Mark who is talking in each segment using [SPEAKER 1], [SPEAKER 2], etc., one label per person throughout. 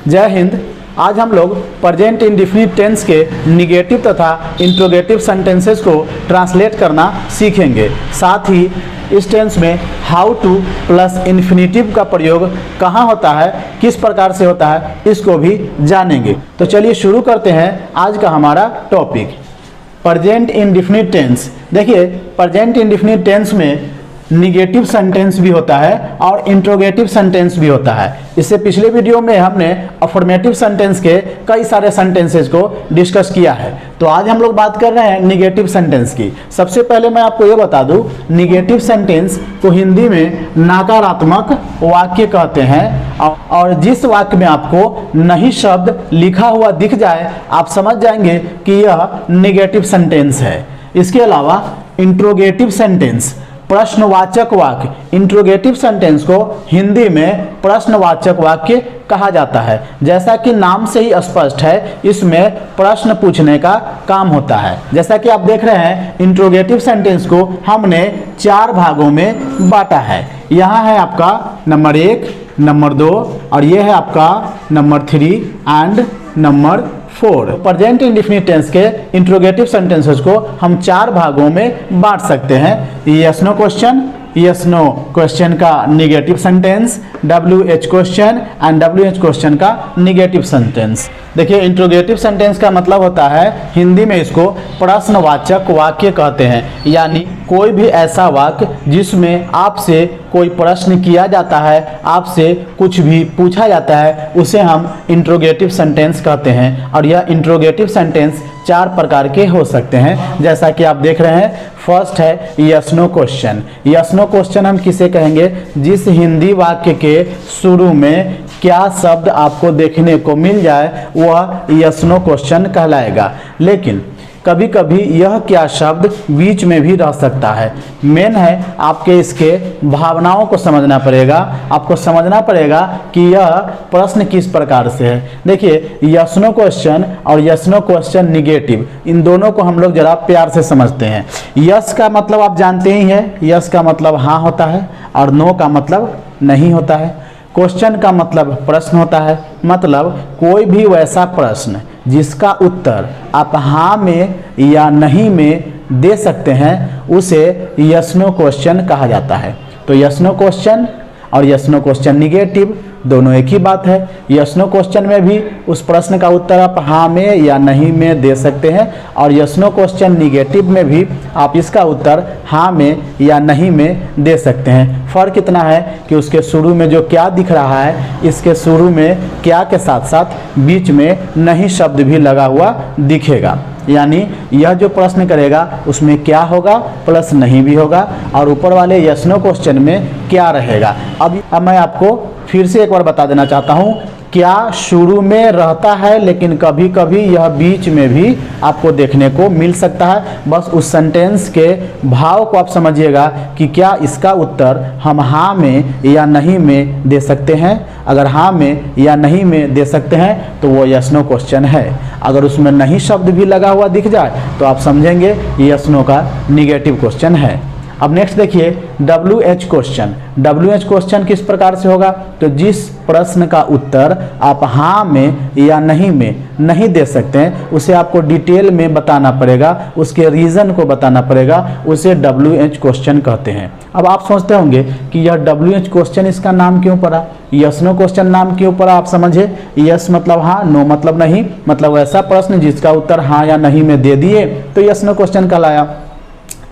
[SPEAKER 1] जय हिंद। आज हम लोग प्रेजेंट इंडेफिनिट टेंस के निगेटिव तथा इंट्रोगेटिव सेंटेंसेस को ट्रांसलेट करना सीखेंगे। साथ ही इस टेंस में हाउ टू प्लस इन्फिनेटिव का प्रयोग कहाँ होता है, किस प्रकार से होता है, इसको भी जानेंगे। तो चलिए शुरू करते हैं आज का हमारा टॉपिक, प्रेजेंट इंडेफिनिट टेंस। देखिए, प्रेजेंट इंडेफिनिट टेंस में निगेटिव सेंटेंस भी होता है और इंट्रोगेटिव सेंटेंस भी होता है। इससे पिछले वीडियो में हमने अफर्मेटिव सेंटेंस के कई सारे सेंटेंसेस को डिस्कस किया है। तो आज हम लोग बात कर रहे हैं निगेटिव सेंटेंस की। सबसे पहले मैं आपको ये बता दूं, निगेटिव सेंटेंस को हिंदी में नकारात्मक वाक्य कहते हैं। और जिस वाक्य में आपको नहीं शब्द लिखा हुआ दिख जाए, आप समझ जाएंगे कि यह निगेटिव सेंटेंस है। इसके अलावा इंट्रोगेटिव सेंटेंस, प्रश्नवाचक वाक्य, इंट्रोगेटिव सेंटेंस को हिंदी में प्रश्नवाचक वाक्य कहा जाता है। जैसा कि नाम से ही स्पष्ट है, इसमें प्रश्न पूछने का काम होता है। जैसा कि आप देख रहे हैं, इंट्रोगेटिव सेंटेंस को हमने 4 भागों में बांटा है। यहाँ है आपका नंबर 1, नंबर 2 और ये है आपका number 3 and number 4। Present indefinite tense के इंट्रोगेटिव सेंटेंसेस को हम 4 भागों में बांट सकते हैं। Yes no question, yes no question का negative sentence, WH question and WH question का निगेटिव सेंटेंस। देखिए, इंट्रोगेटिव सेंटेंस का मतलब होता है, हिंदी में इसको प्रश्नवाचक वाक्य कहते हैं। यानी कोई भी ऐसा वाक्य जिसमें आपसे कोई प्रश्न किया जाता है, आपसे कुछ भी पूछा जाता है, उसे हम इंट्रोगेटिव सेंटेंस कहते हैं। और यह इंट्रोगेटिव सेंटेंस 4 प्रकार के हो सकते हैं, जैसा कि आप देख रहे हैं। फर्स्ट है yes no question. Yes no question हम किसे कहेंगे? जिस हिंदी वाक्य के शुरू में क्या शब्द आपको देखने को मिल जाए, वह यस नो क्वेश्चन कहलाएगा। लेकिन कभी कभी यह क्या शब्द बीच में भी रह सकता है। मेन है आपके इसके भावनाओं को समझना पड़ेगा। आपको समझना पड़ेगा कि यह प्रश्न किस प्रकार से है। देखिए, यस नो क्वेश्चन और यस नो क्वेश्चन निगेटिव, इन दोनों को हम लोग जरा प्यार से समझते हैं। यस का मतलब आप जानते ही हैं, यस का मतलब हाँ होता है और नो का मतलब नहीं होता है। क्वेश्चन का मतलब प्रश्न होता है, मतलब कोई भी वैसा प्रश्न जिसका उत्तर आप हाँ में या नहीं में दे सकते हैं, उसे यस नो क्वेश्चन कहा जाता है। तो यस नो क्वेश्चन और यस नो क्वेश्चन निगेटिव दोनों एक ही बात है। यस नो क्वेश्चन में भी उस प्रश्न का उत्तर आप हाँ में या नहीं में दे सकते हैं, और यस नो क्वेश्चन निगेटिव में भी आप इसका उत्तर हाँ में या नहीं में दे सकते हैं। फर्क इतना है कि उसके शुरू में जो क्या दिख रहा है, इसके शुरू में क्या के साथ साथ बीच में नहीं शब्द भी लगा हुआ दिखेगा। यानी यह जो प्रश्न करेगा उसमें क्या होगा प्लस नहीं भी होगा, और ऊपर वाले यस नो क्वेश्चन में क्या रहेगा। अब मैं आपको फिर से एक बार बता देना चाहता हूँ, क्या शुरू में रहता है, लेकिन कभी कभी यह बीच में भी आपको देखने को मिल सकता है। बस उस सेंटेंस के भाव को आप समझिएगा कि क्या इसका उत्तर हम हाँ में या नहीं में दे सकते हैं। अगर हाँ में या नहीं में दे सकते हैं तो वो यस नो क्वेश्चन है। अगर उसमें नहीं शब्द भी लगा हुआ दिख जाए तो आप समझेंगे यस नो का निगेटिव क्वेश्चन है। अब नेक्स्ट देखिए, WH क्वेश्चन। WH क्वेश्चन किस प्रकार से होगा? तो जिस प्रश्न का उत्तर आप हाँ में या नहीं में नहीं दे सकते हैं, उसे आपको डिटेल में बताना पड़ेगा, उसके रीज़न को बताना पड़ेगा, उसे WH क्वेश्चन कहते हैं। अब आप सोचते होंगे कि यह WH क्वेश्चन इसका नाम क्यों पड़ा, यस नो क्वेश्चन नाम क्यों पड़ा? आप समझे, यस मतलब हाँ, नो मतलब नहीं, मतलब ऐसा प्रश्न जिसका उत्तर हाँ या नहीं में दे दिए तो यस नो क्वेश्चन कहलाया।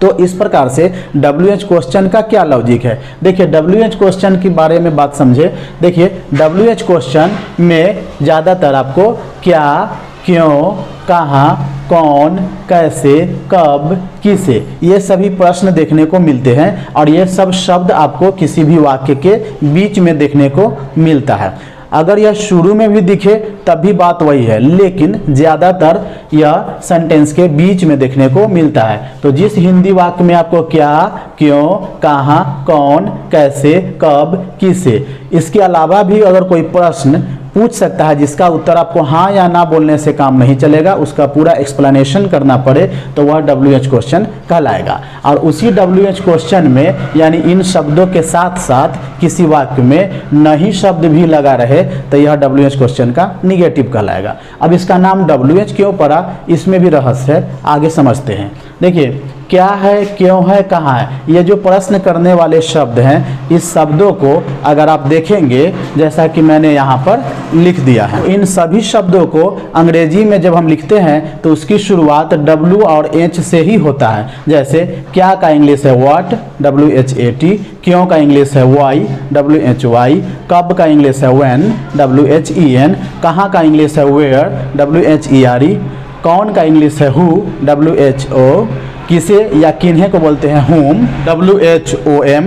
[SPEAKER 1] तो इस प्रकार से WH क्वेश्चन का क्या लॉजिक है? देखिए, WH क्वेश्चन के बारे में बात समझे। देखिए, WH क्वेश्चन में ज़्यादातर आपको क्या, क्यों, कहाँ, कौन, कैसे, कब, किसे, ये सभी प्रश्न देखने को मिलते हैं, और ये सब शब्द आपको किसी भी वाक्य के बीच में देखने को मिलता है। अगर यह शुरू में भी दिखे तब भी बात वही है, लेकिन ज़्यादातर यह सेंटेंस के बीच में देखने को मिलता है। तो जिस हिंदी वाक्य में आपको क्या, क्यों, कहाँ, कौन, कैसे, कब, किसे, इसके अलावा भी अगर कोई प्रश्न पूछ सकता है जिसका उत्तर आपको हाँ या ना बोलने से काम नहीं चलेगा, उसका पूरा एक्सप्लेनेशन करना पड़े तो वह WH क्वेश्चन कहलाएगा। और उसी WH क्वेश्चन में यानी इन शब्दों के साथ साथ किसी वाक्य में नहीं शब्द भी लगा रहे तो यह WH क्वेश्चन का निगेटिव कहलाएगा। अब इसका नाम WH क्यों पड़ा, इसमें भी रहस्य है, आगे समझते हैं। देखिए, क्या है, क्यों है, कहाँ है, ये जो प्रश्न करने वाले शब्द हैं, इस शब्दों को अगर आप देखेंगे जैसा कि मैंने यहाँ पर लिख दिया है, इन सभी शब्दों को अंग्रेजी में जब हम लिखते हैं तो उसकी शुरुआत W और H से ही होता है। जैसे क्या का इंग्लिश है व्हाट, WHAT, क्यों का इंग्लिश है वाई, WHY, कब का इंग्लिश है व्हेन, WHEN, कहाँ का इंग्लिश है वेयर, WHERE, कौन का इंग्लिश है हु, WHO, किसे या किन्हें को बोलते हैं whom, WHOM,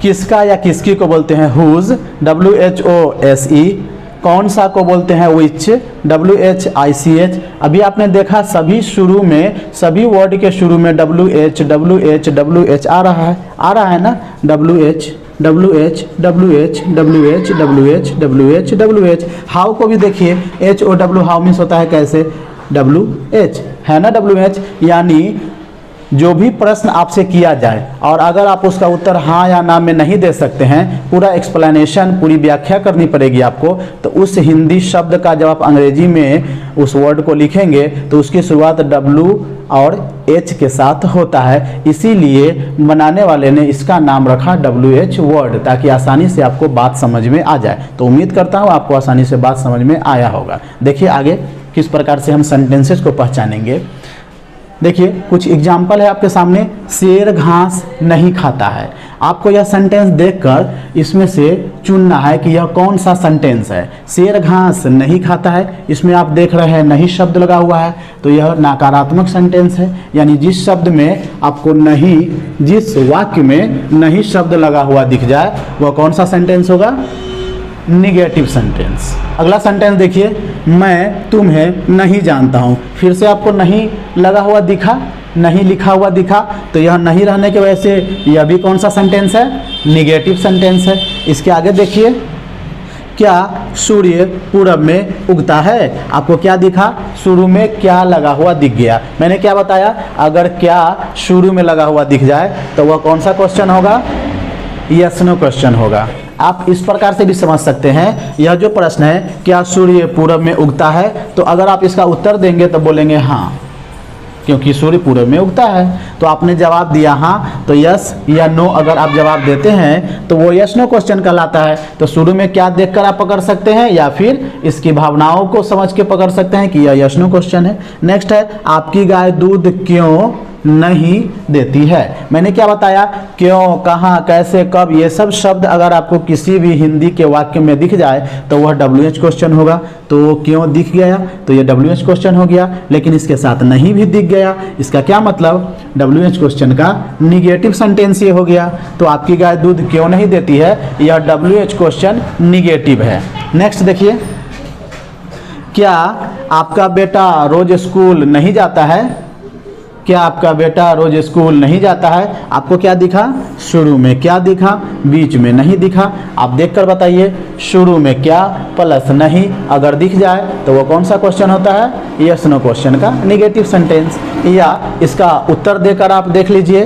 [SPEAKER 1] किसका या किसकी को बोलते हैं whose, WHOSE, कौन सा को बोलते हैं which, WHICH। अभी आपने देखा सभी शुरू में, सभी वर्ड के शुरू में WH आ रहा है ना, WH। हाउ को भी देखिए, HOW, हाउ मीन्स होता है कैसे, WH है ना, WH। यानी जो भी प्रश्न आपसे किया जाए और अगर आप उसका उत्तर हाँ या ना में नहीं दे सकते हैं, पूरा एक्सप्लेनेशन, पूरी व्याख्या करनी पड़ेगी आपको, तो उस हिंदी शब्द का जब आप अंग्रेजी में उस वर्ड को लिखेंगे तो उसकी शुरुआत W और H के साथ होता है। इसीलिए बनाने वाले ने इसका नाम रखा WH वर्ड, ताकि आसानी से आपको बात समझ में आ जाए। तो उम्मीद करता हूँ आपको आसानी से बात समझ में आया होगा। देखिए आगे किस प्रकार से हम सेंटेंसेस को पहचानेंगे। देखिए कुछ एग्जाम्पल है आपके सामने। शेर घास नहीं खाता है। आपको यह सेंटेंस देखकर इसमें से चुनना है कि यह कौन सा सेंटेंस है। शेर घास नहीं खाता है, इसमें आप देख रहे हैं नहीं शब्द लगा हुआ है, तो यह नकारात्मक सेंटेंस है। यानी जिस शब्द में आपको नहीं, जिस वाक्य में नहीं शब्द लगा हुआ दिख जाए वह कौन सा सेंटेंस होगा, निगेटिव सेंटेंस। अगला सेंटेंस देखिए, मैं तुम्हें नहीं जानता हूँ। फिर से आपको नहीं लगा हुआ दिखा, नहीं लिखा हुआ दिखा, तो यह नहीं रहने की वजह से यह भी कौन सा सेंटेंस है, निगेटिव सेंटेंस है। इसके आगे देखिए, क्या सूर्य पूरब में उगता है। आपको क्या दिखा, शुरू में क्या लगा हुआ दिख गया। मैंने क्या बताया, अगर क्या शुरू में लगा हुआ दिख जाए तो वह कौन सा क्वेश्चन होगा, यस नो क्वेश्चन होगा। आप इस प्रकार से भी समझ सकते हैं, यह जो प्रश्न है क्या सूर्य पूरब में उगता है, तो अगर आप इसका उत्तर देंगे तो बोलेंगे हाँ, क्योंकि सूर्य पूरब में उगता है। तो आपने जवाब दिया हाँ, तो यस या नो अगर आप जवाब देते हैं तो वो यस नो क्वेश्चन कहलाता है। तो शुरू में क्या देखकर आप पकड़ सकते हैं या फिर इसकी भावनाओं को समझ के पकड़ सकते हैं कि यह यस नो क्वेश्चन है। नेक्स्ट है, आपकी गाय दूध क्यों नहीं देती है। मैंने क्या बताया, क्यों, कहाँ, कैसे, कब, ये सब शब्द अगर आपको किसी भी हिंदी के वाक्य में दिख जाए तो वह WH क्वेश्चन होगा। तो क्यों दिख गया तो ये WH क्वेश्चन हो गया, लेकिन इसके साथ नहीं भी दिख गया, इसका क्या मतलब, WH क्वेश्चन का निगेटिव सेंटेंस ये हो गया। तो आपकी गाय दूध क्यों नहीं देती है, यह WH क्वेश्चन निगेटिव है। नेक्स्ट देखिए, क्या आपका बेटा रोज स्कूल नहीं जाता है। क्या आपका बेटा रोज स्कूल नहीं जाता है। आपको क्या दिखा, शुरू में क्या दिखा, बीच में नहीं दिखा। आप देखकर बताइए, शुरू में क्या प्लस नहीं अगर दिख जाए तो वो कौन सा क्वेश्चन होता है, यस नो क्वेश्चन का निगेटिव सेंटेंस। या इसका उत्तर देकर आप देख लीजिए,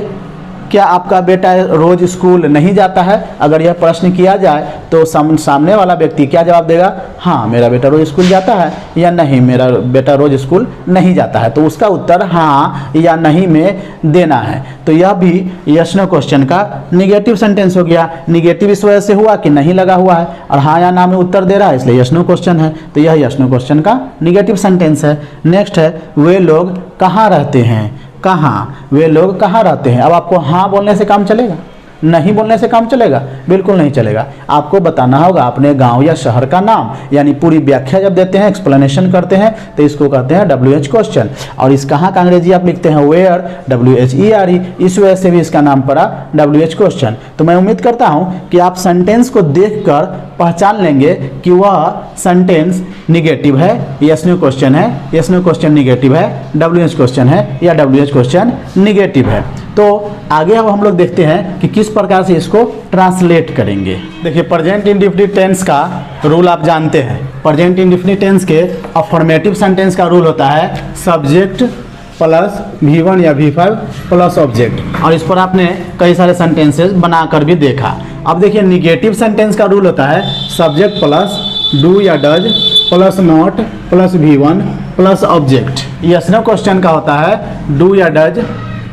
[SPEAKER 1] क्या आपका बेटा रोज स्कूल नहीं जाता है। अगर यह प्रश्न किया जाए तो सामने वाला व्यक्ति क्या जवाब देगा, हाँ मेरा बेटा रोज स्कूल जाता है, या नहीं मेरा बेटा रोज स्कूल नहीं जाता है। तो उसका उत्तर हाँ या नहीं में देना है। तो यह भी यस नो क्वेश्चन का निगेटिव सेंटेंस हो गया। निगेटिव इस वजह से हुआ कि नहीं लगा हुआ है और हाँ या ना में उत्तर दे रहा है, इसलिए यस नो क्वेश्चन है। तो यह यस नो क्वेश्चन का निगेटिव सेंटेंस है। नेक्स्ट है, वे लोग कहाँ रहते हैं। कहाँ, वे लोग कहाँ रहते हैं। अब आपको हाँ बोलने से काम चलेगा, नहीं बोलने से काम चलेगा, बिल्कुल नहीं चलेगा। आपको बताना होगा अपने गांव या शहर का नाम, यानी पूरी व्याख्या जब देते हैं, एक्सप्लेनेशन करते हैं, तो इसको कहते हैं WH क्वेश्चन। और इस कहाँ का अंग्रेजी आप लिखते हैं वेयर, WHERE, इस वजह से भी इसका नाम पड़ा WH क्वेश्चन। तो मैं उम्मीद करता हूँ कि आप सेंटेंस को देखकर पहचान लेंगे कि वह सेंटेंस निगेटिव है, यस नो क्वेश्चन है, यस नो क्वेश्चन निगेटिव है, WH क्वेश्चन है या WH क्वेश्चन निगेटिव है। तो आगे अब हम लोग देखते हैं कि किस प्रकार से इसको ट्रांसलेट करेंगे। देखिए प्रेजेंट इंडेफिनिट टेंस का रूल आप जानते हैं। प्रेजेंट इंडेफिनिट टेंस के अफर्मेटिव सेंटेंस का रूल होता है सब्जेक्ट प्लस V1 या V5 प्लस ऑब्जेक्ट, और इस पर आपने कई सारे सेंटेंसेस बनाकर भी देखा। अब देखिए निगेटिव सेंटेंस का रूल होता है सब्जेक्ट प्लस डू या does plus not plus V1 plus object. Yes no question का होता है डू या does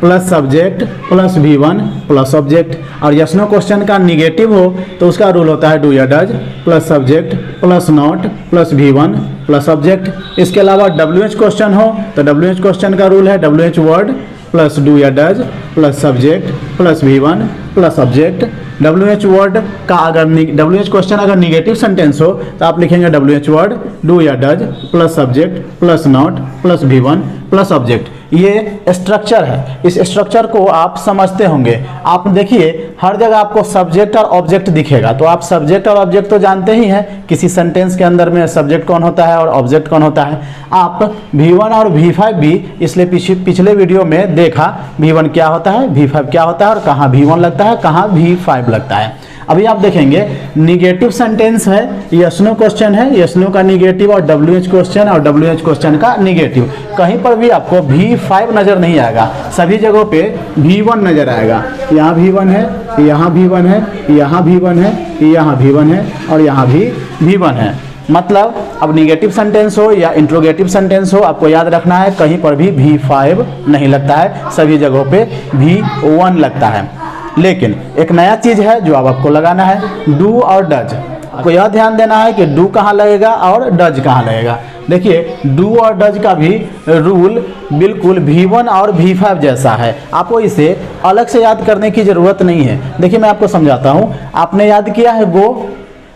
[SPEAKER 1] plus subject plus V1 plus object, और यस नो क्वेश्चन का निगेटिव हो तो उसका रूल होता है डू या does plus subject plus not plus V1 plus object. इसके अलावा WH क्वेश्चन हो तो WH क्वेश्चन का रूल है WH वर्ड प्लस डू या does plus subject plus V1 plus object. WH word का अगर WH क्वेश्चन अगर निगेटिव सेंटेंस हो तो आप लिखेंगे WH वर्ड डू या does plus subject plus not plus V1 plus object. ये स्ट्रक्चर है, इस स्ट्रक्चर को आप समझते होंगे। आप देखिए हर जगह आपको सब्जेक्ट और ऑब्जेक्ट दिखेगा, तो आप सब्जेक्ट और ऑब्जेक्ट तो जानते ही हैं, किसी सेंटेंस के अंदर में सब्जेक्ट कौन होता है और ऑब्जेक्ट कौन होता है। आप V1 और V5 भी इसलिए पिछले वीडियो में देखा V1 क्या होता है, V5 क्या होता है और कहाँ V1 लगता है, कहाँ V5 लगता है। अभी आप देखेंगे निगेटिव सेंटेंस है, यस नो क्वेश्चन है, यस नो का निगेटिव और WH क्वेश्चन और WH क्वेश्चन का निगेटिव। कहीं पर भी आपको V5 नजर नहीं आएगा, सभी जगहों पे V1 नजर आएगा। यहाँ V1 है, यहाँ V1 है, यहाँ V1 है, यहाँ V1 है और यहाँ भी V1 है। मतलब अब निगेटिव सेंटेंस हो या इंट्रोगेटिव सेंटेंस हो, आपको याद रखना है कहीं पर भी V5 नहीं लगता है, सभी जगहों पे V1 लगता है। लेकिन एक नया चीज है जो अब आपको लगाना है, डू और डज। आपको यह ध्यान देना है कि डू कहाँ लगेगा और डज कहाँ लगेगा। देखिए डू और डज का भी रूल बिल्कुल V1 और V5 जैसा है, आपको इसे अलग से याद करने की ज़रूरत नहीं है। देखिए मैं आपको समझाता हूँ। आपने याद किया है गो,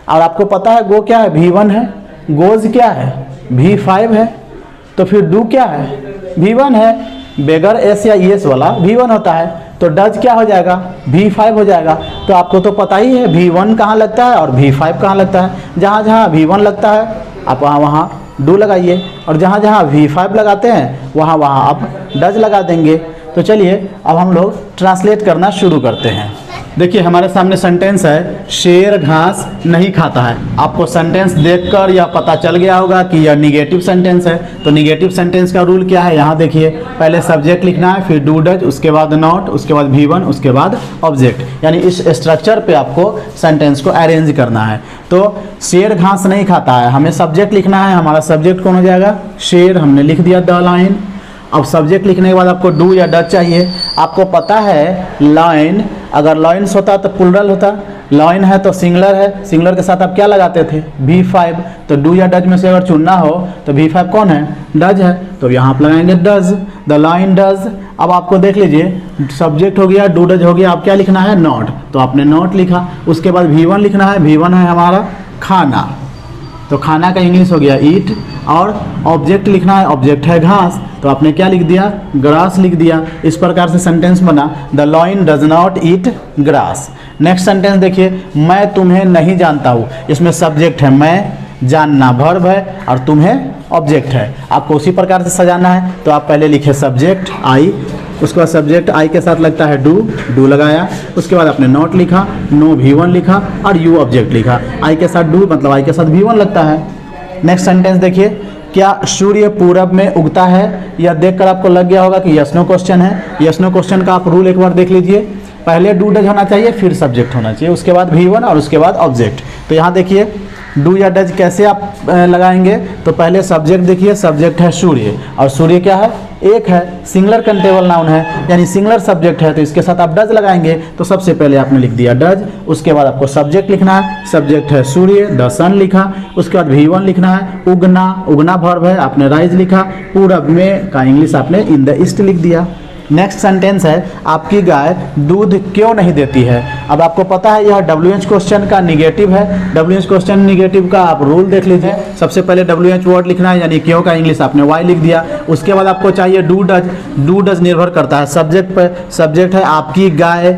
[SPEAKER 1] और आपको पता है गो क्या है, V1 है, गोज क्या है, V5 है, तो फिर डू क्या है, V1 है। बेगर एस या ES वाला V1 होता है, तो डज क्या हो जाएगा, V5 हो जाएगा। तो आपको तो पता ही है V1 कहाँ लगता है और V5 कहाँ लगता है। जहाँ जहाँ V1 लगता है आप वहाँ वहाँ डू लगाइए, और जहाँ जहाँ V5 लगाते हैं वहाँ वहाँ आप डज लगा देंगे। तो चलिए अब हम लोग ट्रांसलेट करना शुरू करते हैं। देखिए हमारे सामने सेंटेंस है शेर घास नहीं खाता है। आपको सेंटेंस देखकर यह पता चल गया होगा कि यह निगेटिव सेंटेंस है। तो निगेटिव सेंटेंस का रूल क्या है, यहाँ देखिए पहले सब्जेक्ट लिखना है, फिर डू डज, उसके बाद नॉट, उसके बाद V1, उसके बाद ऑब्जेक्ट। यानी इस स्ट्रक्चर पे आपको सेंटेंस को अरेंज करना है। तो शेर घास नहीं खाता है, हमें सब्जेक्ट लिखना है। हमारा सब्जेक्ट कौन हो जाएगा, शेर, हमने लिख दिया द लाइन। अब सब्जेक्ट लिखने के बाद आपको डू या डज चाहिए। आपको पता है लाइन, अगर लाइन्स होता तो प्लुरल होता, लाइन है तो सिंगुलर है, सिंगुलर के साथ आप क्या लगाते थे, V5। तो डू या डज में से अगर चुनना हो तो V5 कौन है, डज है, तो यहाँ आप लगाएंगे डज, द लाइन डज। अब आपको देख लीजिए सब्जेक्ट हो गया, डू डज हो गया, आप क्या लिखना है, नॉट, तो आपने नॉट लिखा। उसके बाद V1 लिखना है, V1 है हमारा खाना, तो खाना का इंग्लिश हो गया ईट। और ऑब्जेक्ट लिखना है, ऑब्जेक्ट है घास, तो आपने क्या लिख दिया, ग्रास लिख दिया। इस प्रकार से सेंटेंस बना, the lion does not eat grass. Next sentence देखिए, मैं तुम्हें नहीं जानता हूँ। इसमें सब्जेक्ट है मैं, जानना वर्ब है और तुम्हें ऑब्जेक्ट है। आपको उसी प्रकार से सजाना है। तो आप पहले लिखे सब्जेक्ट आई, उसके बाद सब्जेक्ट आई के साथ लगता है डू, डू लगाया। उसके बाद आपने नॉट लिखा, नो V1 लिखा और यू ऑब्जेक्ट लिखा। आई के साथ डू मतलब आई के साथ V1 लगता है। नेक्स्ट सेंटेंस देखिए, क्या सूर्य पूरब में उगता है। यह देखकर आपको लग गया होगा कि यस नो क्वेश्चन है। यस नो क्वेश्चन का आप रूल एक बार देख लीजिए, पहले डू डज होना चाहिए, फिर सब्जेक्ट होना चाहिए, उसके बाद V1 और उसके बाद ऑब्जेक्ट। तो यहाँ देखिए डू या डज कैसे आप लगाएंगे, तो पहले सब्जेक्ट देखिए, सब्जेक्ट है सूर्य, और सूर्य क्या है, एक है, सिंगुलर कंटेबल नाउन है, यानी सिंगुलर सब्जेक्ट है, तो इसके साथ आप डज लगाएंगे। तो सबसे पहले आपने लिख दिया डज, उसके बाद आपको सब्जेक्ट लिखना है, सब्जेक्ट है सूर्य, द सन लिखा। उसके बाद V1 लिखना है, उगना, उगना वर्ब है, आपने राइज लिखा। पूरब में का इंग्लिश आपने इन द ईस्ट लिख दिया। नेक्स्ट सेंटेंस है, आपकी गाय दूध क्यों नहीं देती है। अब आपको पता है यह WH क्वेश्चन का निगेटिव है। WH क्वेश्चन निगेटिव का आप रूल देख लीजिए। सबसे पहले WH वर्ड लिखना है, यानी क्यों का इंग्लिश आपने वाई लिख दिया। उसके बाद आपको चाहिए डू डज। डू डज निर्भर करता है सब्जेक्ट पर। सब्जेक्ट है आपकी गाय,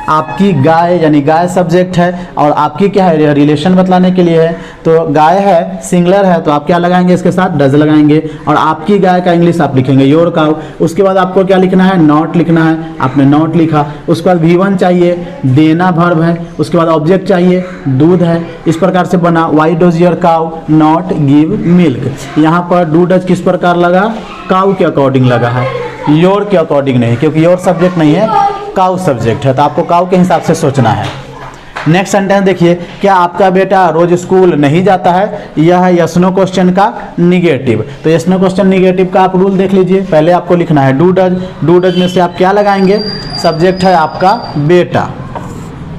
[SPEAKER 1] आपकी गाय यानी गाय सब्जेक्ट है और आपकी क्या है रिलेशन बतलाने के लिए है। तो गाय है सिंगुलर है तो आप क्या लगाएंगे इसके साथ डज लगाएंगे और आपकी गाय का इंग्लिश आप लिखेंगे योर काउ। उसके बाद आपको क्या लिखना है नॉट लिखना है, आपने नॉट लिखा। उसके बाद V1 चाहिए, देना वर्ब है। उसके बाद ऑब्जेक्ट चाहिए, दूध है। इस प्रकार से बना why does your cow not give milk. यहाँ पर डू डज किस प्रकार लगा, काउ के अकॉर्डिंग लगा है, योर के अकॉर्डिंग नहीं, क्योंकि योर सब्जेक्ट नहीं है काउ सब्जेक्ट है, तो आपको काउ के हिसाब से सोचना है। नेक्स्ट सेंटेंस देखिए, क्या आपका बेटा रोज स्कूल नहीं जाता है, यह है यस नो क्वेश्चन का निगेटिव। तो यस नो क्वेश्चन निगेटिव का आप रूल देख लीजिए। पहले आपको लिखना है डू डज, डू डज में से आप क्या लगाएंगे, सब्जेक्ट है आपका बेटा,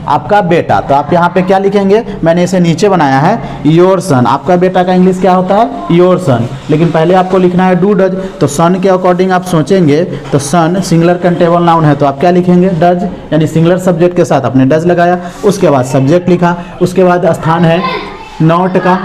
[SPEAKER 1] आपका बेटा, तो आप यहाँ पे क्या लिखेंगे, मैंने इसे नीचे बनाया है योर सन। आपका बेटा का इंग्लिश क्या होता है योर सन, लेकिन पहले आपको लिखना है डू डज। तो सन के अकॉर्डिंग आप सोचेंगे तो सन सिंगुलर कंटेबल नाउन है तो आप क्या लिखेंगे डज, यानी सिंगुलर सब्जेक्ट के साथ आपने डज लगाया। उसके बाद सब्जेक्ट लिखा, उसके बाद स्थान है नॉट का,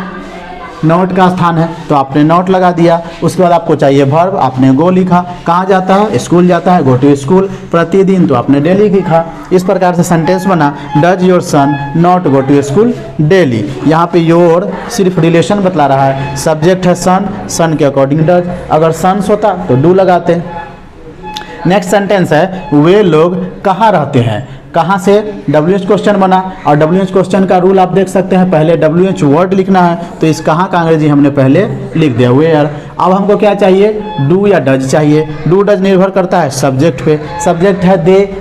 [SPEAKER 1] नॉट का स्थान है तो आपने नॉट लगा दिया। उसके बाद आपको चाहिए वर्ब, आपने गो लिखा। कहाँ जाता है, स्कूल जाता है, गो टू स्कूल। प्रतिदिन तो आपने डेली लिखा। इस प्रकार से सेंटेंस बना, does your son not go to school daily. यहाँ पे योर सिर्फ रिलेशन बतला रहा है, सब्जेक्ट है सन, सन के अकॉर्डिंग डज। अगर सन्स होता तो डू लगाते। नेक्स्ट सेंटेंस है वे लोग कहाँ रहते हैं, कहाँ से WH क्वेश्चन बना और WH क्वेश्चन का रूल आप देख सकते हैं, पहले WH वर्ड लिखना है तो इस कहाँ का अंग्रेजी हमने पहले लिख दिया वेयर। अब हमको क्या चाहिए, डू या डज चाहिए। डू डज निर्भर करता है सब्जेक्ट पे, सब्जेक्ट है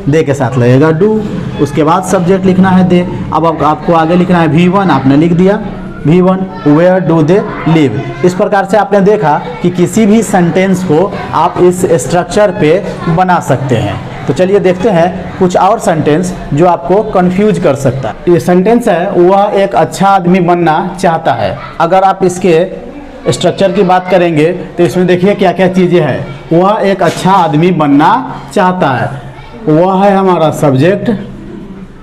[SPEAKER 1] दे के साथ लगेगा डू। उसके बाद सब्जेक्ट लिखना है दे। अब आपको आगे लिखना है V1, आपने लिख दिया V1 where do they live. इस प्रकार से आपने देखा कि किसी भी सेंटेंस को आप इस स्ट्रक्चर पे बना सकते हैं। तो चलिए देखते हैं कुछ और सेंटेंस जो आपको कंफ्यूज कर सकता है। ये सेंटेंस है वह एक अच्छा आदमी बनना चाहता है। अगर आप इसके स्ट्रक्चर की बात करेंगे तो इसमें देखिए क्या क्या चीज़ें हैं। वह एक अच्छा आदमी बनना चाहता है, वह है हमारा सब्जेक्ट,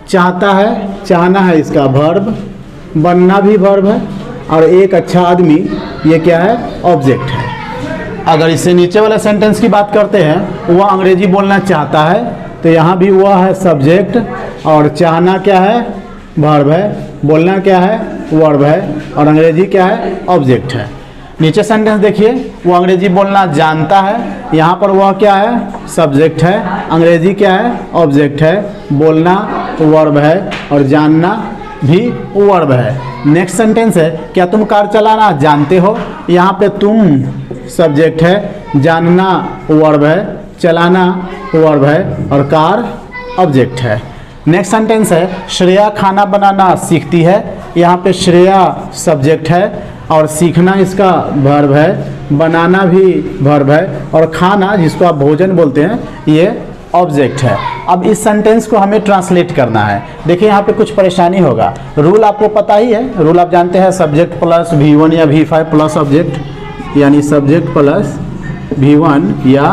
[SPEAKER 1] चाहता है, चाहना है इसका वर्ब, बनना भी वर्ब है और एक अच्छा आदमी ये क्या है ऑब्जेक्ट है। अगर इससे नीचे वाले सेंटेंस की बात करते हैं, वह अंग्रेजी बोलना चाहता है तो यहाँ भी वह है सब्जेक्ट और चाहना क्या है वर्ब है, बोलना क्या है वर्ब है और अंग्रेजी क्या है ऑब्जेक्ट है। नीचे सेंटेंस देखिए, वो अंग्रेजी बोलना जानता है, यहाँ पर वह क्या है सब्जेक्ट है, अंग्रेजी क्या है ऑब्जेक्ट है, बोलना वर्ब है और जानना भी वर्ब है। नेक्स्ट सेंटेंस है क्या तुम कार चलाना जानते हो, यहाँ पे तुम सब्जेक्ट है, जानना वर्ब है, चलाना वर्ब है और कार ऑब्जेक्ट है। नेक्स्ट सेंटेंस है श्रेया खाना बनाना सीखती है, यहाँ पे श्रेया सब्जेक्ट है और सीखना इसका वर्ब है, बनाना भी वर्ब है और खाना जिसको आप भोजन बोलते हैं ये ऑब्जेक्ट है। अब इस सेंटेंस को हमें ट्रांसलेट करना है। देखिए यहाँ पे कुछ परेशानी होगा, रूल आपको पता ही है, रूल आप जानते हैं सब्जेक्ट प्लस V1 या V5 प्लस ऑब्जेक्ट, यानी सब्जेक्ट प्लस V1 या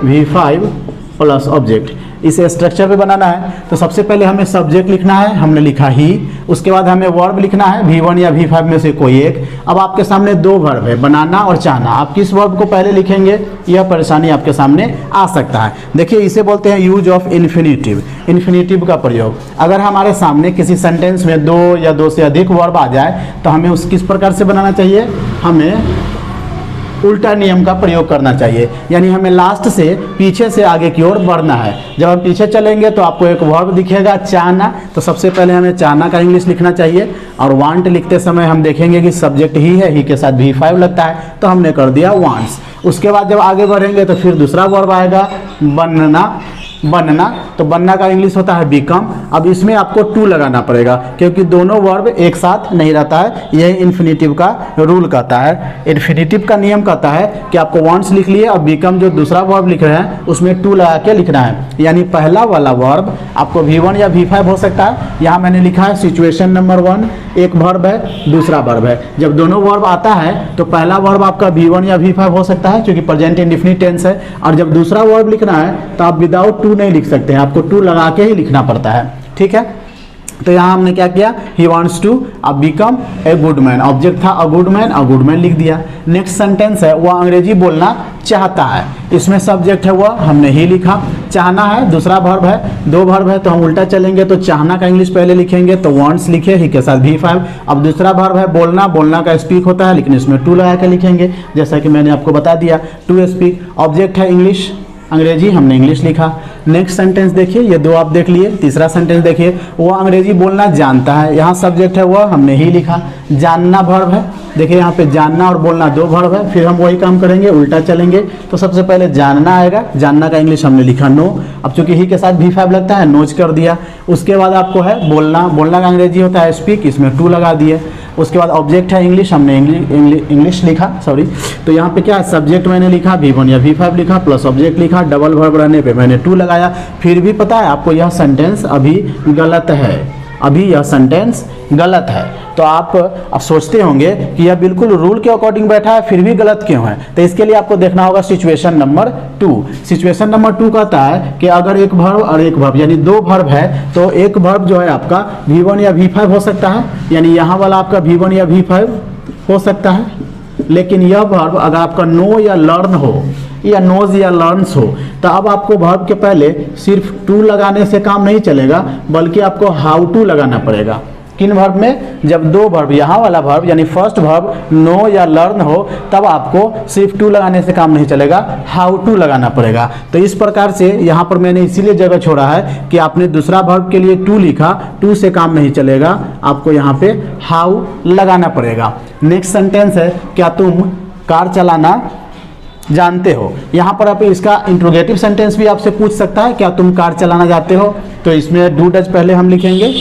[SPEAKER 1] V5 प्लस ऑब्जेक्ट। इस स्ट्रक्चर पे बनाना है तो सबसे पहले हमें सब्जेक्ट लिखना है, हमने लिखा ही। उसके बाद हमें वर्ब लिखना है V1 या V5 में से कोई एक। अब आपके सामने दो वर्ब है, बनाना और चाहना। आप किस वर्ब को पहले लिखेंगे, यह परेशानी आपके सामने आ सकता है। देखिए इसे बोलते हैं यूज ऑफ इन्फिनिटिव, इन्फिनिटिव का प्रयोग। अगर हमारे सामने किसी सेंटेंस में दो या दो से अधिक वर्ब आ जाए तो हमें उस किस प्रकार से बनाना चाहिए, हमें उल्टा नियम का प्रयोग करना चाहिए, यानी हमें लास्ट से पीछे से आगे की ओर बढ़ना है। जब हम पीछे चलेंगे तो आपको एक वर्ब दिखेगा चाहना, तो सबसे पहले हमें चाहना का इंग्लिश लिखना चाहिए और वांट लिखते समय हम देखेंगे कि सब्जेक्ट ही है, ही के साथ V5 लगता है तो हमने कर दिया वांट्स। उसके बाद जब आगे बढ़ेंगे तो फिर दूसरा वर्ब आएगा बनना, बनना, तो बनना का इंग्लिश होता है बिकम। अब इसमें आपको टू लगाना पड़ेगा क्योंकि दोनों वर्ब एक साथ नहीं रहता है, यही इन्फिनिटिव का रूल कहता है। इन्फिनिटिव का नियम कहता है कि आपको वांट्स लिख लिए और बिकम जो दूसरा वर्ब लिख रहे हैं उसमें टू लगा के लिखना है, यानी पहला वाला वर्ब आपको V1 या V5 हो सकता है। यहाँ मैंने लिखा है सिचुएशन नंबर 1, एक वर्ब है दूसरा वर्ब है। जब दोनों वर्ब आता है तो पहला वर्ब आपका V1 या V5 हो सकता है क्योंकि प्रेजेंट इंडेफिनिट टेंस है, और जब दूसरा वर्ब लिखना है तो आप विदाउट टू नहीं लिख सकते हैं, आपको टू लगा के ही लिखना पड़ता है। ठीक है, तो यहाँ हमने क्या किया, he wants to become a good man, object था अ गुड मैन लिख दिया। नेक्स्ट सेंटेंस है वह अंग्रेजी बोलना चाहता है, इसमें सब्जेक्ट है वह, हमने ही लिखा। चाहना है दूसरा वर्ब है, दो वर्ब है तो हम उल्टा चलेंगे, तो चाहना का इंग्लिश पहले लिखेंगे तो वांट्स लिखे, ही के साथ V5। अब दूसरा वर्ब है बोलना, बोलना का स्पीक होता है लेकिन इसमें टू लगा के लिखेंगे, जैसा कि मैंने आपको बता दिया, टू स्पीक। ऑब्जेक्ट है इंग्लिश, अंग्रेजी, हमने इंग्लिश लिखा। नेक्स्ट सेंटेंस देखिए, ये दो आप देख लिए। तीसरा सेंटेंस देखिए, वह अंग्रेजी बोलना जानता है, यहाँ सब्जेक्ट है वह, हमने ही लिखा। जानना वर्ब है, देखिए यहाँ पे जानना और बोलना दो वर्ब है, फिर हम वही काम करेंगे, उल्टा चलेंगे। तो सबसे पहले जानना आएगा, जानना का इंग्लिश हमने लिखा नो, अब चूंकि ही के साथ V5 लगता है नोज कर दिया। उसके बाद आपको है बोलना, बोलना का अंग्रेजी होता है स्पीक, इसमें टू लगा दिए। उसके बाद ऑब्जेक्ट है इंग्लिश, हमने इंग्लिश लिखा, सॉरी। तो यहाँ पे क्या है, सब्जेक्ट मैंने लिखा V1 या V5 लिखा, प्लस ऑब्जेक्ट लिखा, डबल वर्ब रहने पे मैंने टू लगाया। फिर भी पता है आपको यह सेंटेंस अभी गलत है, अभी यह सेंटेंस गलत है। तो आप सोचते होंगे कि यह बिल्कुल रूल के अकॉर्डिंग बैठा है, फिर भी गलत क्यों है। तो इसके लिए आपको देखना होगा सिचुएशन नंबर 2। सिचुएशन नंबर 2 कहता है कि अगर एक वर्ब और एक वर्ब यानी दो वर्ब है, तो एक वर्ब जो है आपका V1 या V5 हो सकता है, यानी यहाँ वाला आपका V1 या V5 हो सकता है। लेकिन यह वर्ब अगर आपका नो या लर्न हो या नोज या लर्न्स हो, तो अब आपको वर्ब के पहले सिर्फ टू लगाने से काम नहीं चलेगा, बल्कि आपको हाउ टू लगाना पड़ेगा। किन वर्ब में, जब दो वर्ब, यहाँ वाला वर्ब यानी फर्स्ट वर्ब नो या लर्न हो, तब आपको सिर्फ टू लगाने से काम नहीं चलेगा, हाउ टू लगाना पड़ेगा। तो इस प्रकार से यहाँ पर मैंने इसीलिए जगह छोड़ा है कि आपने दूसरा वर्ब के लिए टू लिखा, टू से काम नहीं चलेगा, आपको यहाँ पे हाउ लगाना पड़ेगा। नेक्स्ट सेंटेंस है, क्या तुम कार चलाना जानते हो। यहाँ पर आप इसका इंट्रोगेटिव सेंटेंस भी आपसे पूछ सकता है, क्या तुम कार चलाना जानते हो। तो इसमें डू डज पहले हम लिखेंगे,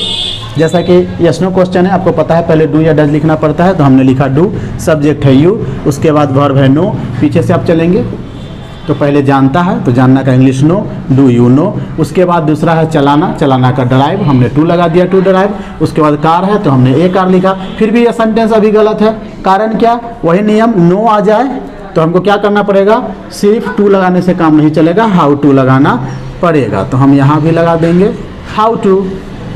[SPEAKER 1] जैसा कि यस नो क्वेश्चन है, आपको पता है पहले डू या डज लिखना पड़ता है, तो हमने लिखा डू, सब्जेक्ट है यू, उसके बाद वर्ब है नो। पीछे से आप चलेंगे तो पहले जानता है, तो जानना का English know, do you know. उसके बाद दूसरा है चलाना, चलाना का ड्राइव, हमने टू लगा दिया, टू ड्राइव। उसके बाद कार है तो हमने ए कार लिखा। फिर भी यह सेंटेंस अभी गलत है, कारण क्या, वही नियम, नो आ जाए तो हमको क्या करना पड़ेगा, सिर्फ टू लगाने से काम नहीं चलेगा, हाउ टू लगाना पड़ेगा। तो हम यहाँ भी लगा देंगे हाउ टू।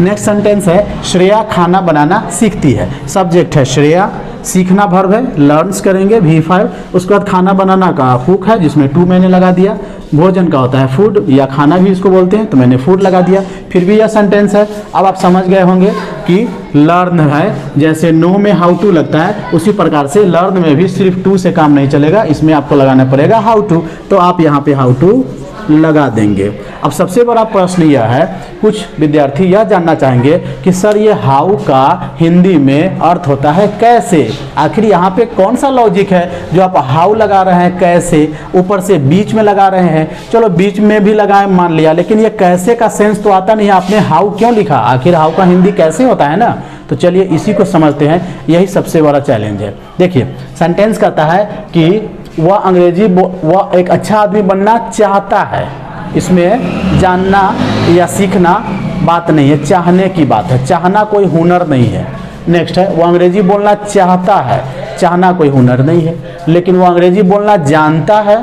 [SPEAKER 1] नेक्स्ट सेंटेंस है, श्रेया खाना बनाना सीखती है। सब्जेक्ट है श्रेया, सीखना वर्ब है, लर्न्स करेंगे V5। उसके बाद खाना बनाना का कुक है, जिसमें टू मैंने लगा दिया। भोजन का होता है फूड या खाना भी इसको बोलते हैं, तो मैंने फूड लगा दिया। फिर भी यह सेंटेंस है। अब आप समझ गए होंगे कि लर्न है, जैसे नो में हाउ टू लगता है, उसी प्रकार से लर्न में भी सिर्फ टू से काम नहीं चलेगा, इसमें आपको लगाना पड़ेगा हाउ टू। तो आप यहाँ पे हाउ टू लगा देंगे। अब सबसे बड़ा प्रश्न यह है, कुछ विद्यार्थी यह जानना चाहेंगे कि सर ये हाउ का हिंदी में अर्थ होता है कैसे। आखिर यहाँ पे कौन सा लॉजिक है जो आप हाउ लगा रहे हैं कैसे, ऊपर से बीच में लगा रहे हैं। चलो बीच में भी लगाए मान लिया, लेकिन ये कैसे का सेंस तो आता नहीं, आपने हाउ क्यों लिखा। आखिर हाउ का हिंदी कैसे होता है ना। तो चलिए इसी को समझते हैं, यही सबसे बड़ा चैलेंज है। देखिए सेंटेंस कहता है कि वह एक अच्छा आदमी बनना चाहता है। इसमें जानना या सीखना बात नहीं है, चाहने की बात है। चाहना कोई हुनर नहीं है। नेक्स्ट है, वो अंग्रेजी बोलना चाहता है, चाहना कोई हुनर नहीं है। लेकिन वो अंग्रेजी बोलना जानता है,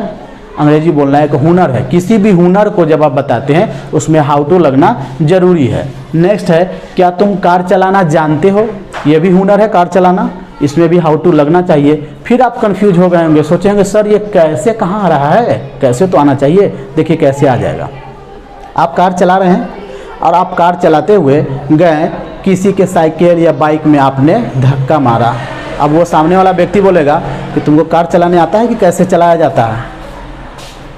[SPEAKER 1] अंग्रेजी बोलना एक हुनर है। किसी भी हुनर को जब आप बताते हैं उसमें हाउ टू लगना जरूरी है। नेक्स्ट है, क्या तुम कार चलाना जानते हो। ये भी हुनर है कार चलाना, इसमें भी हाउ टू लगना चाहिए। फिर आप कंफ्यूज हो गए होंगे, सोचेंगे सर ये कैसे कहाँ आ रहा है, कैसे तो आना चाहिए। देखिए कैसे आ जाएगा। आप कार चला रहे हैं और आप कार चलाते हुए गए, किसी के साइकिल या बाइक में आपने धक्का मारा। अब वो सामने वाला व्यक्ति बोलेगा कि तुमको कार चलाने आता है कि कैसे चलाया जाता है।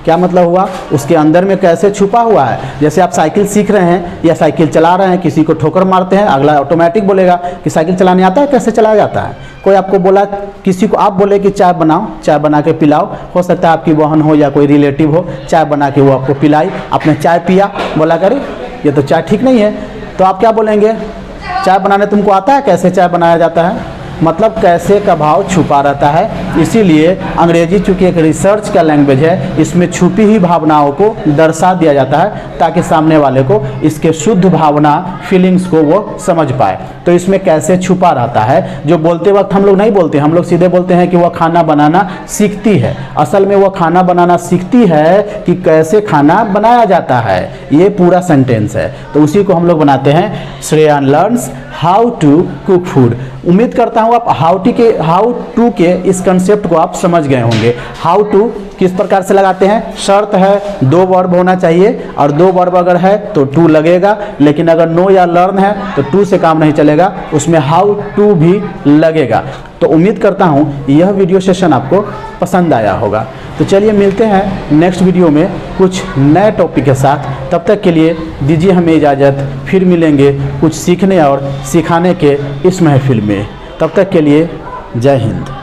[SPEAKER 1] क्या मतलब हुआ, उसके अंदर में कैसे छुपा हुआ है। जैसे आप साइकिल सीख रहे हैं या साइकिल चला रहे हैं, किसी को ठोकर मारते हैं, अगला ऑटोमेटिक बोलेगा कि साइकिल चलाने आता है, कैसे चलाया जाता है। कोई आपको बोला, किसी को आप बोले कि चाय बनाओ, चाय बना के पिलाओ। हो सकता है आपकी बहन हो या कोई रिलेटिव हो, चाय बना के वो आपको पिलाई, आपने चाय पिया, बोला करे ये तो चाय ठीक नहीं है। तो आप क्या बोलेंगे, चाय बनाने तुमको आता है, कैसे चाय बनाया जाता है। मतलब कैसे का भाव छुपा रहता है। इसीलिए अंग्रेजी चूँकि एक रिसर्च का लैंग्वेज है, इसमें छुपी हुई भावनाओं को दर्शा दिया जाता है ताकि सामने वाले को इसके शुद्ध भावना फीलिंग्स को वो समझ पाए। तो इसमें कैसे छुपा रहता है, जो बोलते वक्त हम लोग नहीं बोलते, हम लोग सीधे बोलते हैं कि वह खाना बनाना सीखती है। असल में वह खाना बनाना सीखती है कि कैसे खाना बनाया जाता है, ये पूरा सेंटेंस है। तो उसी को हम लोग बनाते हैं Shreyan learns how to cook food. उम्मीद करता हूँ आप हाउ टू के इस कंसेप्ट को आप समझ गए होंगे। हाउ टू किस प्रकार से लगाते हैं, शर्त है 2 वर्ब होना चाहिए और 2 वर्ब अगर है तो टू लगेगा, लेकिन अगर नो या लर्न है तो टू से काम नहीं चलेगा, उसमें हाउ टू भी लगेगा। तो उम्मीद करता हूँ यह वीडियो सेशन आपको पसंद आया होगा। तो चलिए मिलते हैं नेक्स्ट वीडियो में कुछ नए टॉपिक के साथ। तब तक के लिए दीजिए हमें इजाज़त, फिर मिलेंगे कुछ सीखने और सिखाने के इस महफिल में। तब तक के लिए जय हिंद।